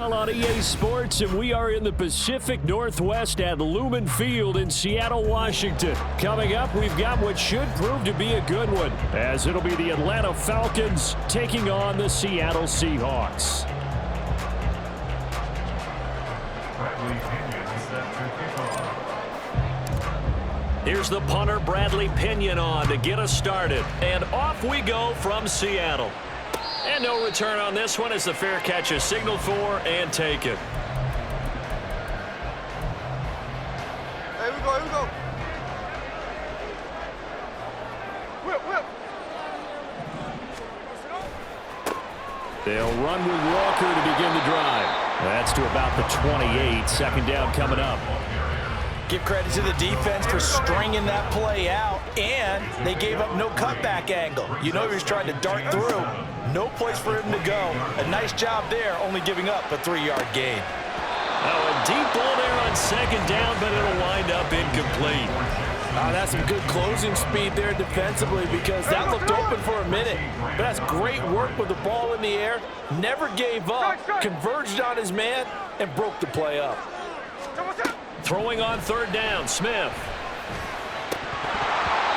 On EA Sports, and we are in the Pacific Northwest at Lumen Field in Seattle, Washington. Coming up, we've got what should prove to be a good one, as it'll be the Atlanta Falcons taking on the Seattle Seahawks. Here's the punter, Bradley Pinion, on to get us started. And off we go from Seattle. And no return on this one as the fair catch is signaled for and taken. Here we go. Whip. They'll run with Walker to begin the drive. That's to about the 28. Second down coming up. Give credit to the defense for stringing that play out, and they gave up no cutback angle. You know he was trying to dart through. No place for him to go. A nice job there, only giving up a 3-yard gain. Oh, a deep ball there on second down, but it'll wind up incomplete. That's some good closing speed there defensively, because that looked open for a minute. But that's great work with the ball in the air. Never gave up, converged on his man, and broke the play up. Throwing on third down, Smith.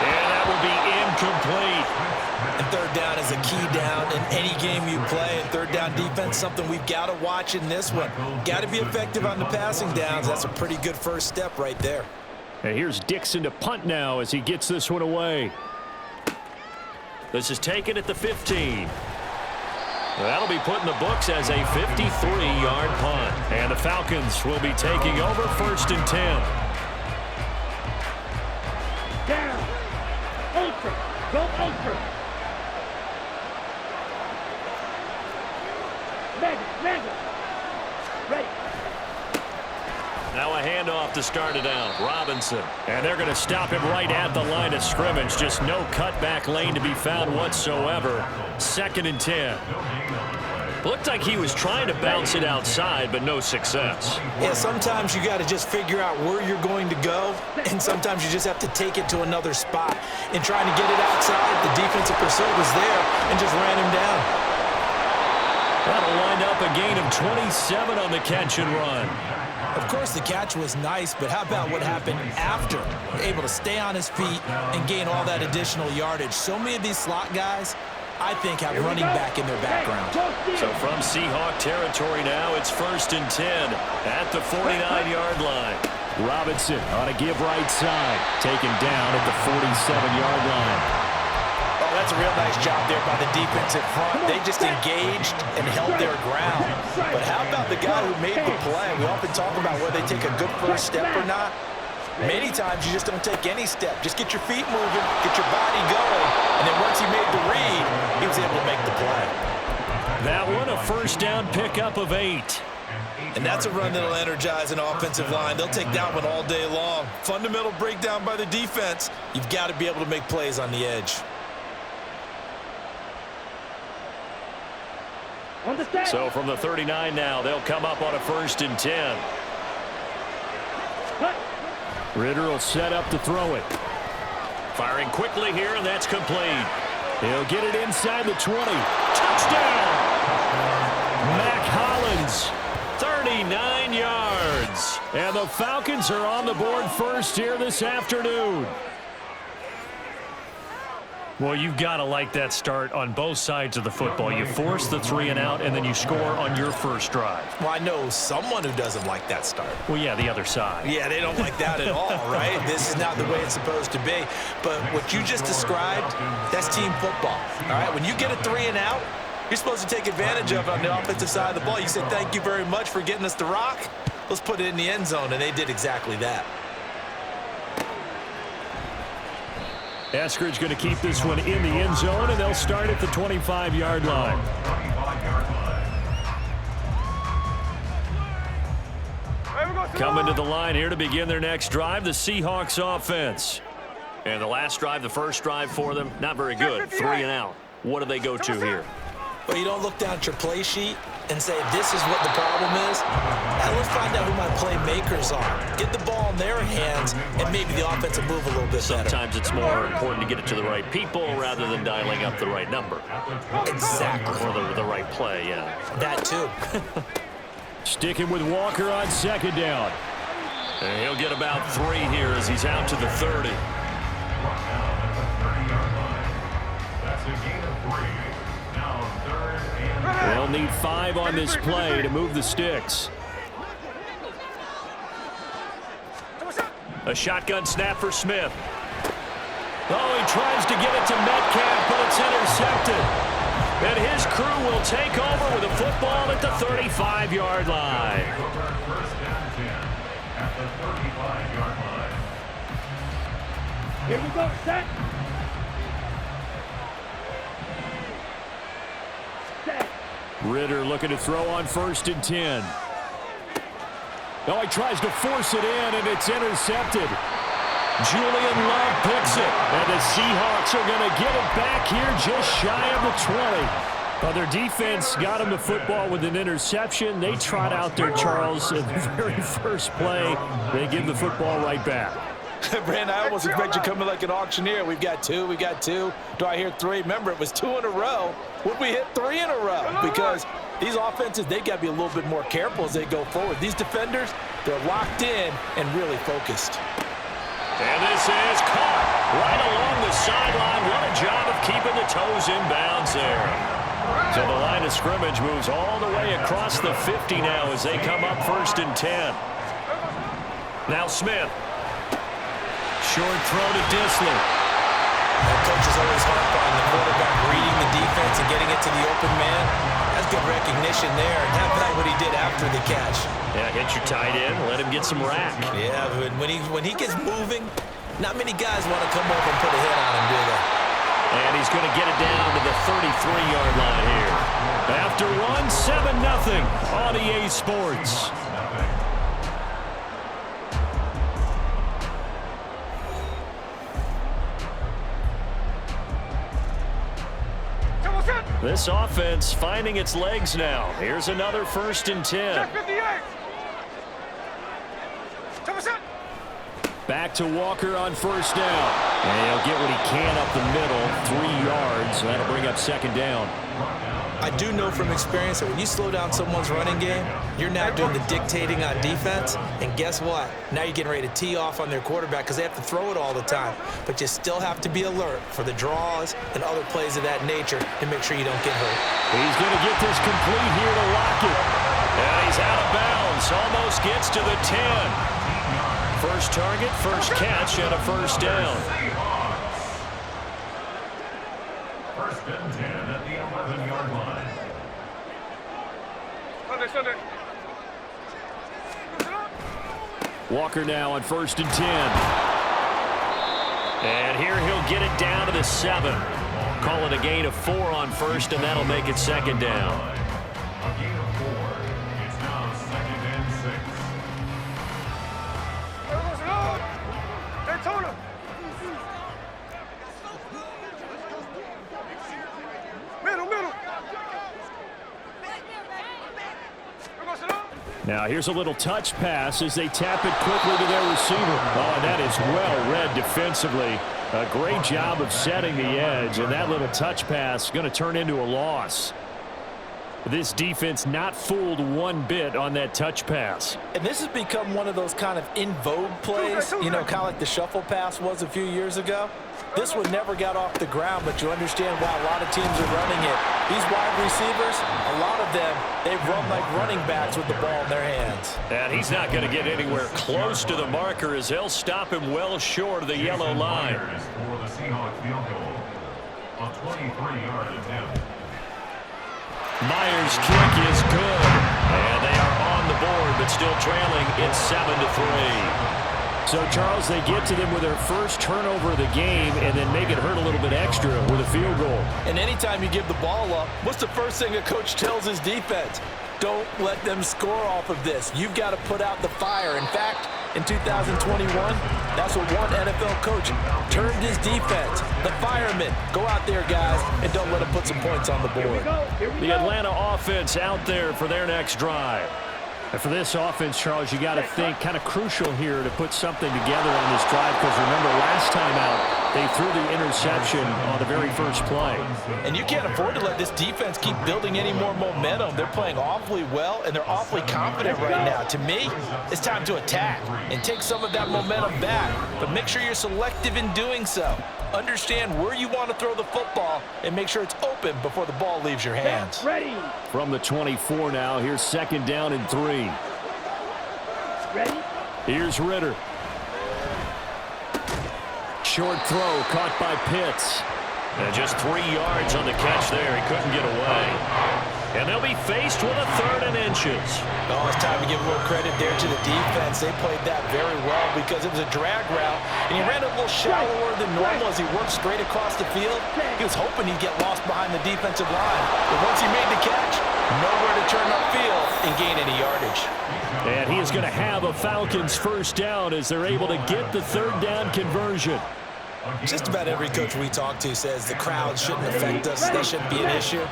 And that will be incomplete. And third down is a key down in any game you play. And third down defense, something we've got to watch in this one. Got to be effective on the passing downs. That's a pretty good first step right there. And here's Dixon to punt now as he gets this one away. This is taken at the 15. That'll be put in the books as a 53-yard punt. And the Falcons will be taking over first and 10. Down. Ultra. Go ultra. Mega. Ready. Now a handoff to start it out. Robinson. And they're going to stop him right at the line of scrimmage. Just no cutback lane to be found whatsoever. Second and 10. Looked like he was trying to bounce it outside, but no success. Yeah, sometimes you got to just figure out where you're going to go, and sometimes you just have to take it to another spot. In trying to get it outside, the defensive pursuit was there and just ran him down. That'll wind up a gain of 27 on the catch and run. Of course, the catch was nice, but how about what happened after? Able to stay on his feet and gain all that additional yardage. So many of these slot guys, I think, have running back in their background. So from Seahawk territory now, it's first and 10 at the 49-yard line. Robinson on a give right side, taken down at the 47-yard line. Oh, that's a real nice job there by the defensive front. They just engaged and held their ground. But how about the guy who made the play? We often talk about whether they take a good first step or not. Many times you just don't take any step. Just get your feet moving, get your body going, and then once he made the read, he was able to make the play. That one, a first down pickup of 8. And that's a run that'll energize an offensive line. They'll take that one all day long. Fundamental breakdown by the defense. You've got to be able to make plays on the edge. So from the 39 now, they'll come up on a first and 10. Ritter will set up to throw it. Firing quickly here, and that's complete. He'll get it inside the 20. Touchdown! Mac Hollins, 39 yards. And the Falcons are on the board first here this afternoon. Well, you've got to like that start on both sides of the football. You force the 3 and out, and then you score on your first drive. Well, I know someone who doesn't like that start. Well, yeah, the other side. Yeah, they don't like that at all, right? This is not the way it's supposed to be. But what you just described, that's team football, all right? When you get a 3 and out, you're supposed to take advantage of it on the offensive side of the ball. You said, thank you very much for getting us the rock. Let's put it in the end zone, and they did exactly that. Eskridge going to keep this one in the end zone, and they'll start at the 25-yard line. Coming to the line here to begin their next drive, the Seahawks offense. And the last drive, the first drive for them, not very good. 3 and out. What do they go to here? Well, you don't look down at your play sheet and say, this is what the problem is. Now let's find out who my playmakers are. Get the ball in their hands, and maybe the offense will move a little bit better. Sometimes it's more important to get it to the right people rather than dialing up the right number. Exactly. Or the right play, yeah. That too. Sticking with Walker on second down. And he'll get about 3 here as he's out to the 30. They'll need 5 on this play to move the sticks. A shotgun snap for Smith. Oh, he tries to get it to Metcalf, but it's intercepted. And his crew will take over with a football at the 35-yard line. Here we go, set. Set. Ritter looking to throw on 1st and 10. Oh, he tries to force it in, and it's intercepted. Julian Love picks it, and the Seahawks are going to get it back here just shy of the 20. Well, their defense got him the football with an interception. They trot out there, Charles, at the very first play. They give the football right back. Brandon, I almost expect you coming like an auctioneer. We've got 2, we got 2. Do I hear 3? Remember, it was 2 in a row. Would we hit 3 in a row? Because these offenses, they got to be a little bit more careful as they go forward. These defenders, they're locked in and really focused. And this is caught right along the sideline. What a job of keeping the toes in bounds there. So the line of scrimmage moves all the way across the 50 now as they come up 1st and 10. Now Smith. Short throw to Dissler. That coach is always harp on the quarterback reading the defense and getting it to the open man. That's good recognition there. And how about what he did after the catch? Yeah, hit your tight end, let him get some rack. Yeah, when he gets moving, not many guys want to come over and put a hit on him, do they? And he's going to get it down to the 33-yard line here. After one, 7-0 on EA Sports. This offense finding its legs now. Here's another 1st and 10. Back to Walker on 1st down. And he'll get what he can up the middle, 3 yards. That'll bring up 2nd down. I do know from experience that when you slow down someone's running game, you're now doing the dictating on defense. And guess what? Now you're getting ready to tee off on their quarterback because they have to throw it all the time. But you still have to be alert for the draws and other plays of that nature to make sure you don't get hurt. He's going to get this complete here to Lockett. And he's out of bounds. Almost gets to the 10. First target, first catch, and a 1st down. 1st and 10 at the 11-yard line. Walker now on 1st and 10. And here he'll get it down to the 7. Call it a gain of 4 on 1st, and that'll make it 2nd down. A gain of 4. It's now 2nd and 6. Now here's a little touch pass as they tap it quickly to their receiver. Oh, and that is well read defensively. A great job of setting the edge, and that little touch pass is going to turn into a loss. This defense not fooled one bit on that touch pass. And this has become one of those kind of in vogue plays, you know, kind of like the shuffle pass was a few years ago. This one never got off the ground, but you understand why a lot of teams are running it. These wide receivers, a lot of them, they run like running backs with the ball in their hands. And he's not going to get anywhere close to the marker as they'll stop him well short of the yellow line. For the Seahawks field goal, a 23-yard attempt. Myers' kick is good. And they are on the board, but still trailing. It's 7-3. So, Charles, they get to them with their first turnover of the game and then make it hurt a little bit extra with a field goal. And anytime you give the ball up, what's the first thing a coach tells his defense? Don't let them score off of this. You've got to put out the fire. In fact, in 2021, that's what one NFL coach turned his defense. The firemen, go out there, guys, and don't let them put some points on the board. The Atlanta offense out there for their next drive. And for this offense, Charles, you got to think kind of crucial here to put something together on this drive because remember last time out, They threw the interception on the very first play. And you can't afford to let this defense keep building any more momentum. They're playing awfully well, and they're awfully confident right now. To me, it's time to attack and take some of that momentum back. But make sure you're selective in doing so. Understand where you want to throw the football and make sure it's open before the ball leaves your hands. Ready. From the 24 now, here's 2nd down and 3. Ready. Here's Ritter. Short throw caught by Pitts. And just 3 yards on the catch there. He couldn't get away. And they'll be faced with a 3rd and inches. Oh, it's time to give a little credit there to the defense. They played that very well because it was a drag route, and he ran a little shallower than normal as he worked straight across the field. He was hoping he'd get lost behind the defensive line. But once he made the catch, nowhere to turn upfield and gain any yardage. And he is going to have a Falcons 1st down as they're able to get the 3rd down conversion. Just about every coach we talk to says the crowd shouldn't affect us. That shouldn't be an issue.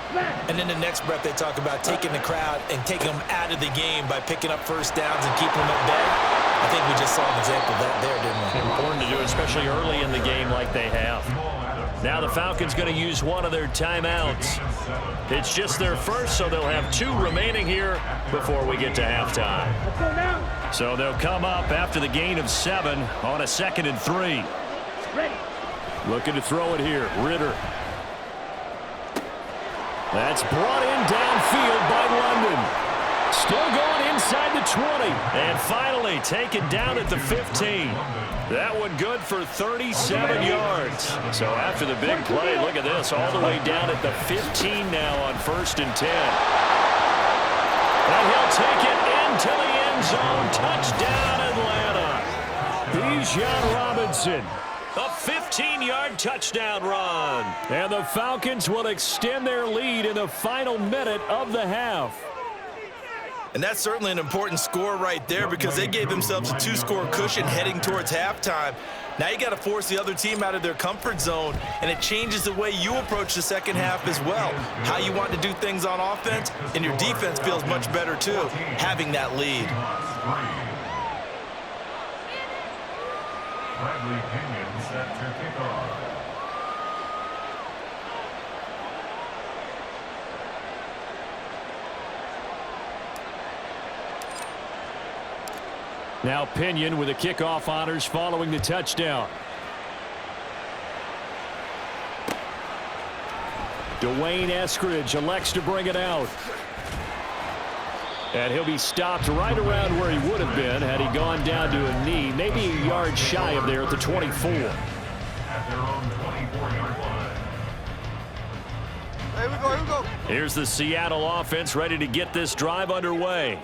And in the next breath, they talk about taking the crowd and taking them out of the game by picking up 1st downs and keeping them at bay. I think we just saw an example of that there, didn't we? Important to do, especially early in the game like they have. Now the Falcons going to use one of their timeouts. It's just their first, so they'll have 2 remaining here before we get to halftime. So they'll come up after the gain of 7 on a 2nd and 3. Ready. Looking to throw it here. Ritter. That's brought in downfield by London. Still going inside the 20. And finally taken down at the 15. That one good for 37 yards. So after the big play, look at this. All the way down at the 15 now on 1st and 10. And he'll take it into the end zone. Touchdown, Atlanta. Bijan Robinson. A 15-yard touchdown run. And the Falcons will extend their lead in the final minute of the half. And that's certainly an important score right there because they gave themselves a 2-score cushion heading towards halftime. Now you got to force the other team out of their comfort zone, and it changes the way you approach the second half as well. How you want to do things on offense, and your defense feels much better too, having that lead. Bradley Pinion set to kick off. Now Pinion with the kickoff honors following the touchdown. Dwayne Eskridge elects to bring it out. And he'll be stopped right around where he would have been had he gone down to a knee, maybe a yard shy of there at the 24. At their own 24-yard line. Here we go, here we go. Here's the Seattle offense ready to get this drive underway.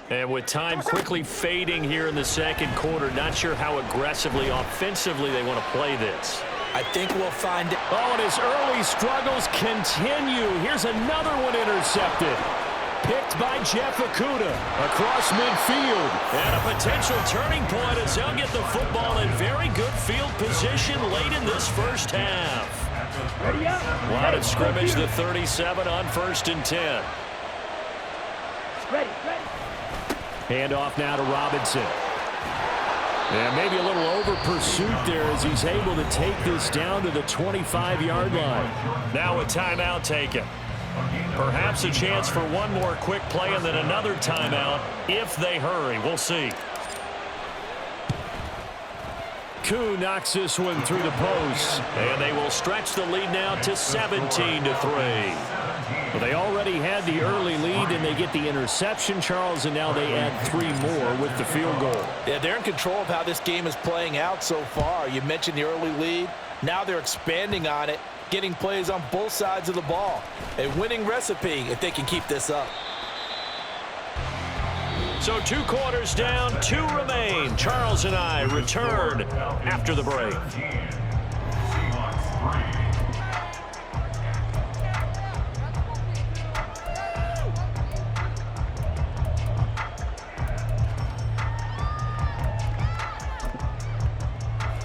And with time quickly fading here in the 2nd quarter, not sure how aggressively, offensively they want to play this. I think we'll find it. Oh, and his early struggles continue. Here's another one intercepted. Picked by Jeff Okudah across midfield. And a potential turning point as they'll get the football in very good field position late in this first half. Ready up. Line of scrimmage, the 37 on 1st and 10. Ready, ready. Handoff now to Robinson. And maybe a little over pursuit there as he's able to take this down to the 25-yard line. Now a timeout taken. Perhaps a chance for one more quick play and then another timeout if they hurry. We'll see. Koo knocks this one through the post. And they will stretch the lead now to 17-3. Well, they already had the early lead, and they get the interception, Charles, and now they add 3 more with the field goal. Yeah, they're in control of how this game is playing out so far. You mentioned the early lead. Now they're expanding on it, getting plays on both sides of the ball. A winning recipe if they can keep this up. So 2 quarters down, 2 remain. Charles and I return after the break. Seahawks 3.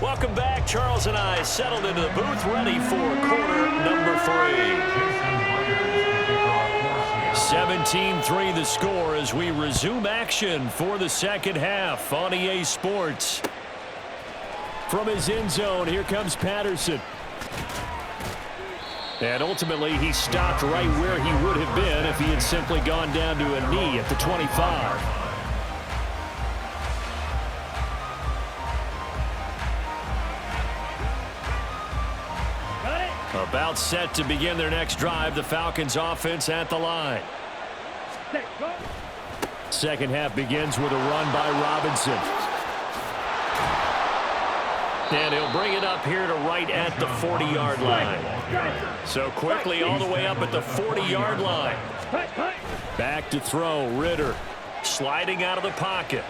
Welcome back. Charles and I settled into the booth, ready for quarter number 3. 17-3 the score as we resume action for the second half on EA Sports. From his end zone, here comes Patterson. And ultimately, he stopped right where he would have been if he had simply gone down to a knee at the 25. About set to begin their next drive, the Falcons offense at the line. Second half begins with a run by Robinson. And he'll bring it up here to right at the 40-yard line. So quickly all the way up at the 40-yard line. Back to throw, Ritter. Sliding out of the pocket.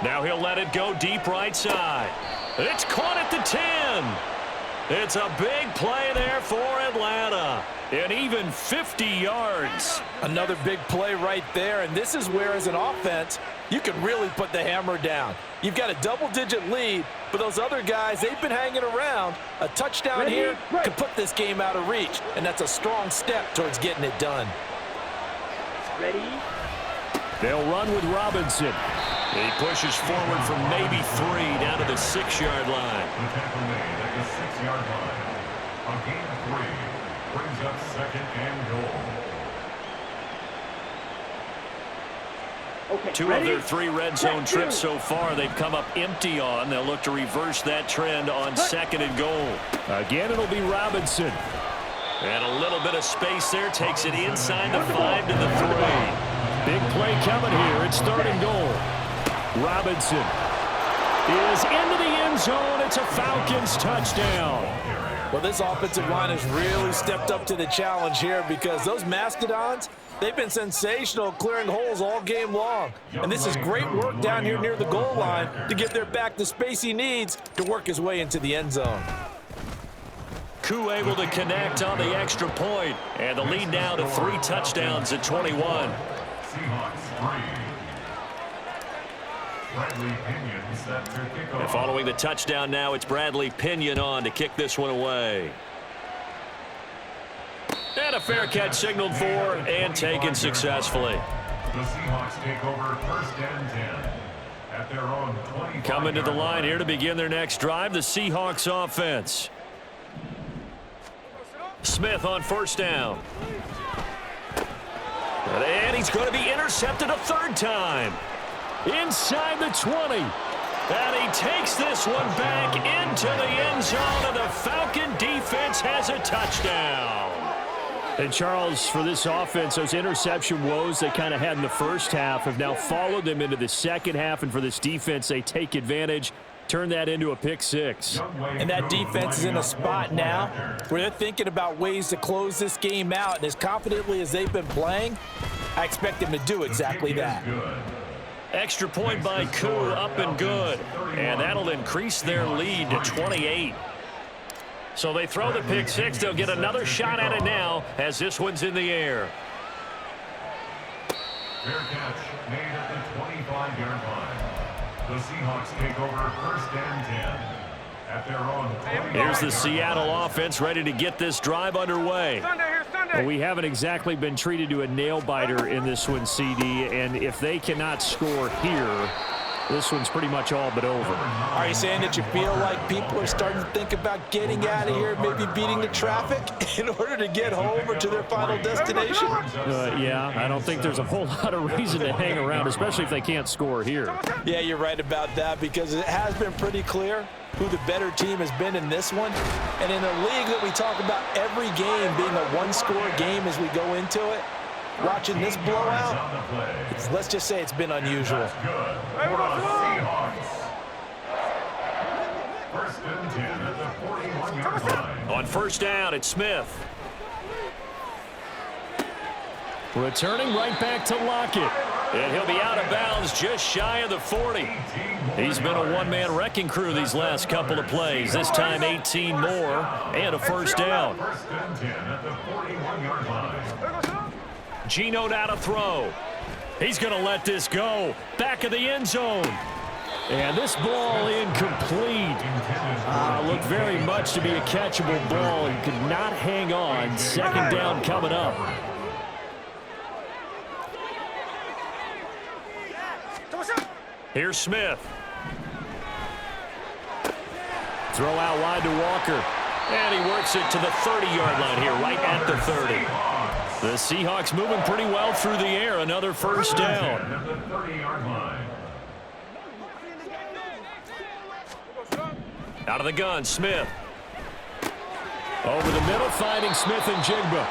Now he'll let it go deep right side. It's caught at the 10. It's a big play there for Atlanta. And even 50 yards. Another big play right there, and this is where, as an offense, you can really put the hammer down. You've got a double-digit lead, but those other guys, they've been hanging around. A touchdown here could put this game out of reach, and that's a strong step towards getting it done. Ready? They'll run with Robinson. He pushes forward from maybe 3 down to the 6-yard line. The tackle made at the 6-yard line. A gain of 3 brings up 2nd and goal. Okay, 2 of their 3 red zone trips so far they've come up empty on. They'll look to reverse that trend on 2nd and goal. Again, it'll be Robinson. And a little bit of space there. Takes it inside the 5 to the 3. Big play coming here. It's 3rd and goal. Robinson is into the end zone. It's a Falcons touchdown. Well, this offensive line has really stepped up to the challenge here because those Mastodons, they've been sensational clearing holes all game long. And this is great work down here near the goal line to give their back the space he needs to work his way into the end zone. Koo able to connect on the extra point. And the lead now to 3 touchdowns at 21. Seahawks 3. Bradley Pinion set to kick off. And following the touchdown now, it's Bradley Pinion on to kick this one away. And a fair catch signaled for and taken successfully. The Seahawks take over 1st and 10 at their own 25. Coming to the line here to begin their next drive, the Seahawks offense. Smith on 1st down. And he's going to be intercepted a 3rd time. Inside the 20. And he takes this one back into the end zone, and the Falcon defense has a touchdown. And Charles, for this offense, those interception woes they kind of had in the first half have now followed them into the second half, and for this defense, they take advantage, turn that into a pick 6. And that defense is in a spot now where they're thinking about ways to close this game out, and as confidently as they've been playing, I expect them to do exactly that. Extra point by Koo, up and good. And that'll increase their lead to 28. So they throw the pick 6. They'll get another shot at it now as this one's in the air. Fair catch made at the 25-yard line. The Seahawks take over 1st and 10 at their own 25. Here's the Seattle offense ready to get this drive underway. Well, we haven't exactly been treated to a nail-biter in this one, CD, and if they cannot score here, this one's pretty much all but over. Are you saying that you feel like people are starting to think about getting out of here, maybe beating the traffic in order to get home or to their final destination? Yeah, I don't think there's a whole lot of reason to hang around, especially if they can't score here. Yeah, you're right about that because it has been pretty clear who the better team has been in this one. And in a league that we talk about every game being a one-score game as we go into it, watching this blowout, let's just say it's been unusual. On 1st down, it's Smith. Returning right back to Lockett. And he'll be out of bounds just shy of the 40. He's been a one-man wrecking crew these last couple of plays. This time 18 more and a 1st down. Geno now to throw. He's going to let this go. Back of the end zone. And this ball incomplete. Looked very much to be a catchable ball and could not hang on. 2nd down coming up. Here's Smith. Throw out wide to Walker. And he works it to the 30-yard line here, right at the 30. The Seahawks moving pretty well through the air. Another first down. Out of the gun, Smith. Over the middle, finding Smith and Jigba.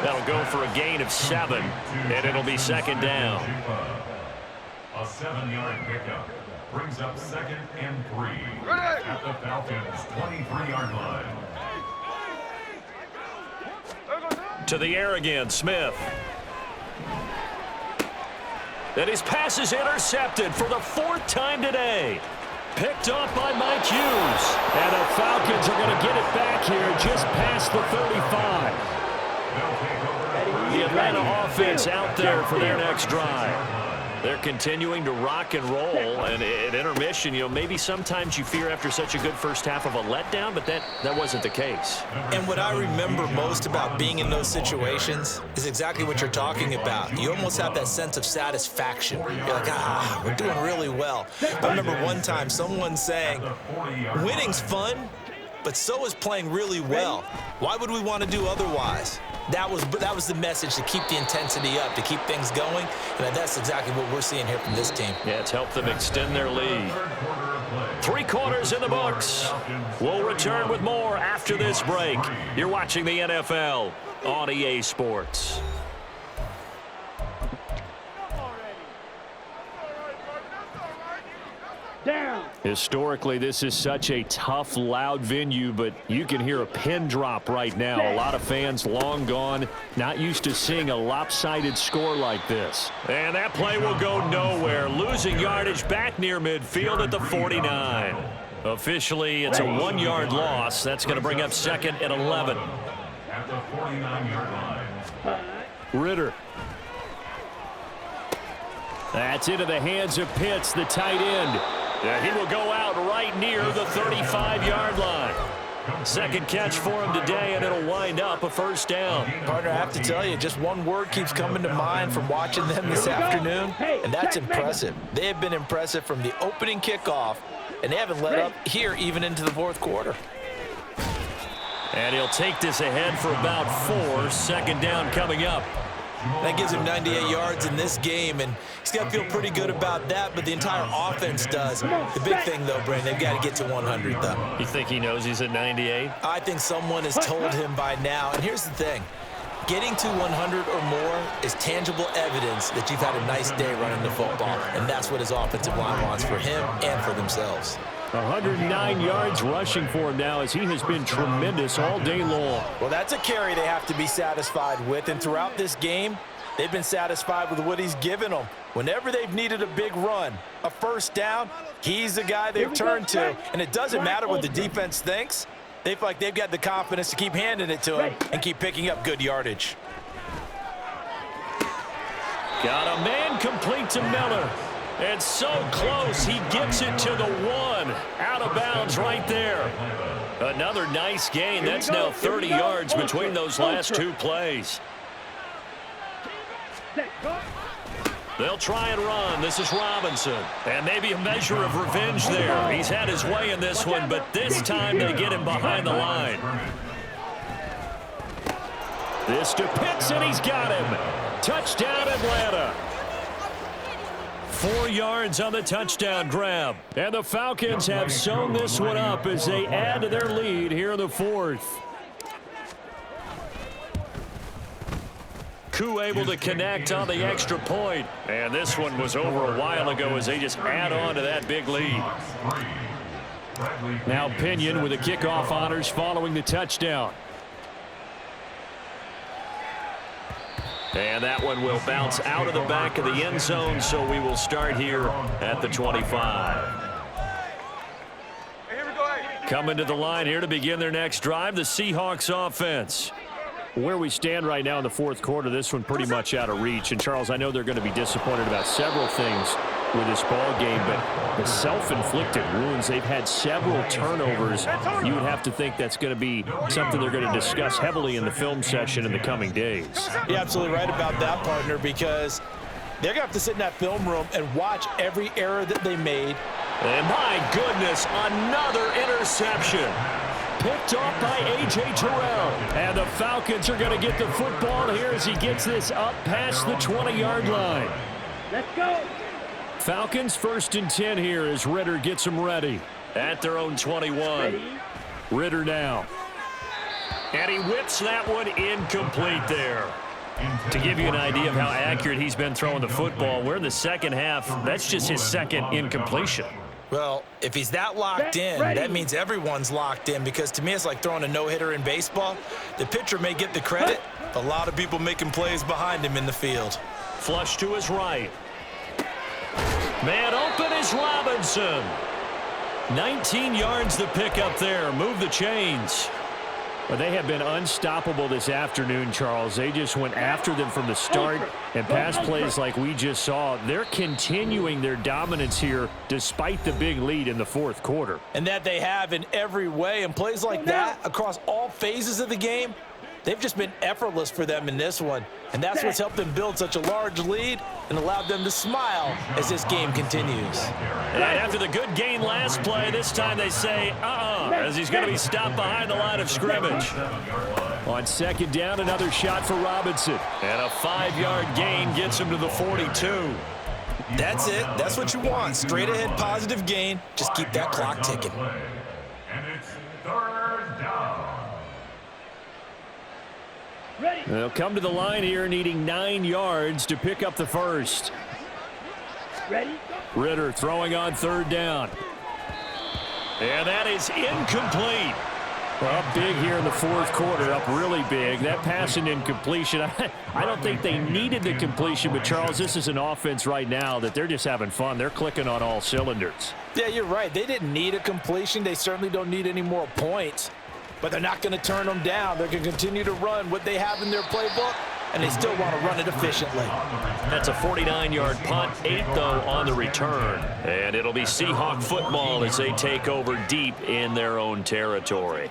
That'll go for a gain of 7, and it'll be second down. A 7-yard pickup brings up 2nd and 3 at the Falcons' 23-yard line. To the air again, Smith. And his pass is intercepted for the 4th time today. Picked off by Mike Hughes. And the Falcons are going to get it back here just past the 35. The Atlanta offense out there for their next drive. They're continuing to rock and roll, and at intermission, you know, maybe sometimes you fear after such a good first half of a letdown, but that wasn't the case. And what I remember most about being in those situations is exactly what you're talking about. You almost have that sense of satisfaction. You're like, we're doing really well. I remember one time someone saying, winning's fun, but so is playing really well. Why would we want to do otherwise? That was the message, to keep the intensity up, to keep things going, and that's exactly what we're seeing here from this team. Yeah, it's helped them extend their lead. 3 quarters in the books. We'll return with more after this break. You're watching the NFL on EA Sports. Down. Historically, this is such a tough, loud venue, but you can hear a pin drop right now. A lot of fans long gone, not used to seeing a lopsided score like this. And that play will go nowhere. Losing yardage back near midfield at the 49. Officially, it's a 1-yard loss. That's going to bring up 2nd and 11. At the 49-yard line. Ritter. That's into the hands of Pitts, the tight end. He will go out right near the 35-yard line. Second catch for him today, and it'll wind up a first down. Partner, I have to tell you, just one word keeps coming to mind from watching them this afternoon, and that's impressive. They have been impressive from the opening kickoff, and they haven't let up here even into the 4th quarter. And he'll take this ahead for about 4. Second down coming up. That gives him 98 yards in this game, and he's got to feel pretty good about that, but the entire offense does. The big thing, though, Brandon, they've got to get to 100, though. You think he knows he's at 98? I think someone has told him by now, and here's the thing. Getting to 100 or more is tangible evidence that you've had a nice day running the football, and that's what his offensive line wants for him and for themselves. 109 yards rushing for him now, as he has been tremendous all day long. Well, that's a carry they have to be satisfied with, and throughout this game, they've been satisfied with what he's given them. Whenever they've needed a big run, a first down, he's the guy they've turned to, and it doesn't matter what the defense thinks. They feel like they've got the confidence to keep handing it to him and keep picking up good yardage. Got a man complete to Miller. And so close, he gets it to the 1. Out of bounds right there. Another nice gain. That's now 30 yards between those last 2 plays. They'll try and run. This is Robinson. And maybe a measure of revenge there. He's had his way in this one, but this time they get him behind the line. This to Pitts, and he's got him. Touchdown, Atlanta. 4 yards on the touchdown grab. And the Falcons have sewn this one up as they add to their lead here in the 4th. Koo able to connect on the extra point. And this one was over a while ago as they just add on to that big lead. Now Pinion with the kickoff honors following the touchdown. And that one will bounce out of the back of the end zone, so we will start here at the 25. Coming to the line here to begin their next drive, the Seahawks offense. Where we stand right now in the 4th quarter, this one pretty much out of reach. And, Charles, I know they're going to be disappointed about several things with this ball game, but the self-inflicted wounds, they've had several turnovers. You would have to think that's going to be something they're going to discuss heavily in the film session in the coming days. You're absolutely right about that, partner, because they're going to have to sit in that film room and watch every error that they made, And my goodness, another interception. Picked off by A.J. Terrell. And the Falcons are going to get the football here as he gets this up past the 20-yard line. Let's go. Falcons 1st and 10 here as Ritter gets them ready. At their own 21. Ready. Ritter now. And he whips that one incomplete there. To give you an idea of how accurate he's been throwing the football, we're in the second half. That's just his second incompletion. Well, if he's that locked in, that means everyone's locked in, because to me it's like throwing a no-hitter in baseball. The pitcher may get the credit, a lot of people making plays behind him in the field. Flush to his right. Man open is Robinson. 19 yards to pick up there. Move the chains. Well, they have been unstoppable this afternoon, Charles. They just went after them from the start, and pass plays like we just saw, they're continuing their dominance here despite the big lead in the fourth quarter. And that they have in every way, and plays like that across all phases of the game, they've just been effortless for them in this one. And that's what's helped them build such a large lead and allowed them to smile as this game continues. And after the good gain last play, this time they say, as he's going to be stopped behind the line of scrimmage. On 2nd down, another shot for Robinson. And a 5-yard gain gets him to the 42. That's it. That's what you want. Straight ahead positive gain. Just keep that clock ticking. And it's 3rd down. Ready. They'll come to the line here needing 9 yards to pick up the first. Ready. Ritter throwing on 3rd down. And that is incomplete. Well, up big here in the fourth quarter, up really big. That pass and incompletion, I don't think they needed the completion, but Charles, this is an offense right now that they're just having fun. They're clicking on all cylinders. Yeah, you're right. They didn't need a completion. They certainly don't need any more points. But they're not going to turn them down. They're going to continue to run what they have in their playbook, and they still want to run it efficiently. That's a 49-yard punt, 8 though on the return. And it'll be Seahawk football as they take over deep in their own territory.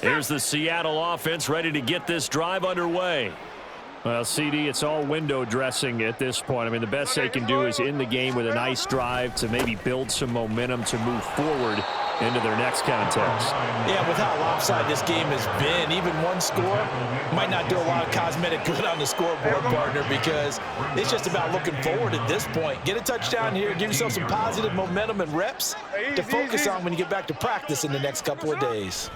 Here's the Seattle offense ready to get this drive underway. Well, CD, it's all window dressing at this point. I mean, the best they can do is in the game with a nice drive to maybe build some momentum to move forward into their next contest. Yeah, with how lopsided this game has been, even one score might not do a lot of cosmetic good on the scoreboard, partner, because it's just about looking forward at this point. Get a touchdown here, give yourself some positive momentum and reps to focus on when you get back to practice in the next couple of days.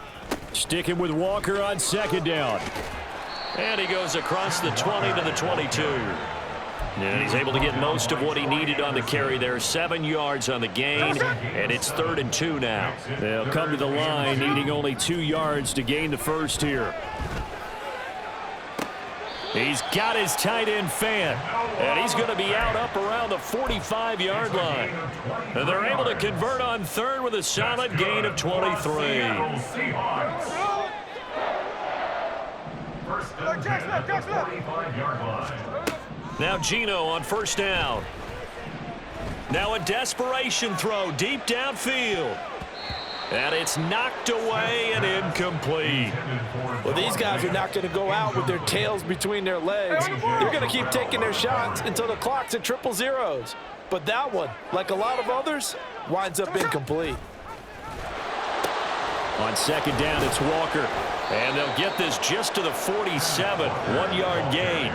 Sticking with Walker on 2nd down. And he goes across the 20 to the 22. And he's able to get most of what he needed on the carry there. 7 yards on the gain, and it's 3rd and 2 now. They'll come to the line, needing only 2 yards to gain the first here. He's got his tight end fan, and he's going to be out up around the 45-yard line. And they're able to convert on 3rd with a solid gain of 23. Now Gino on 1st down. Now a desperation throw deep downfield. And it's knocked away and incomplete. Well, these guys are not going to go out with their tails between their legs. They're going to keep taking their shots until the clock's at 000. But that one, like a lot of others, winds up incomplete. On 2nd down, it's Walker. And they'll get this just to the 47, 1-yard gain.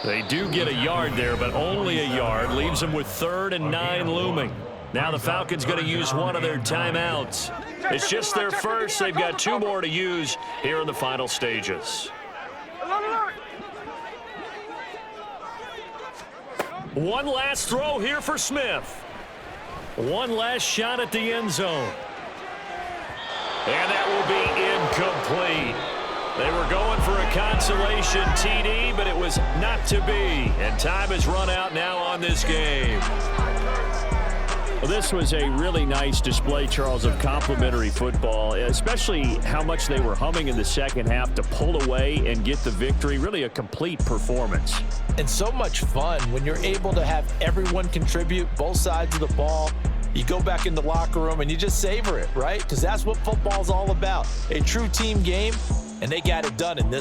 They do get a yard there, but only a yard. Leaves them with 3rd and 9 looming. Now the Falcons going to use one of their timeouts. It's just their first. They've got 2 more to use here in the final stages. One last throw here for Smith. One last shot at the end zone. And that will be incomplete. They were going for a consolation TD, but it was not to be. And time has run out now on this game. Well, this was a really nice display, Charles, of complimentary football, especially how much they were humming in the second half to pull away and get the victory. Really a complete performance. And so much fun when you're able to have everyone contribute, both sides of the ball. You go back in the locker room and you just savor it, right? Because that's what football's all about. A true team game, and they got it done in this.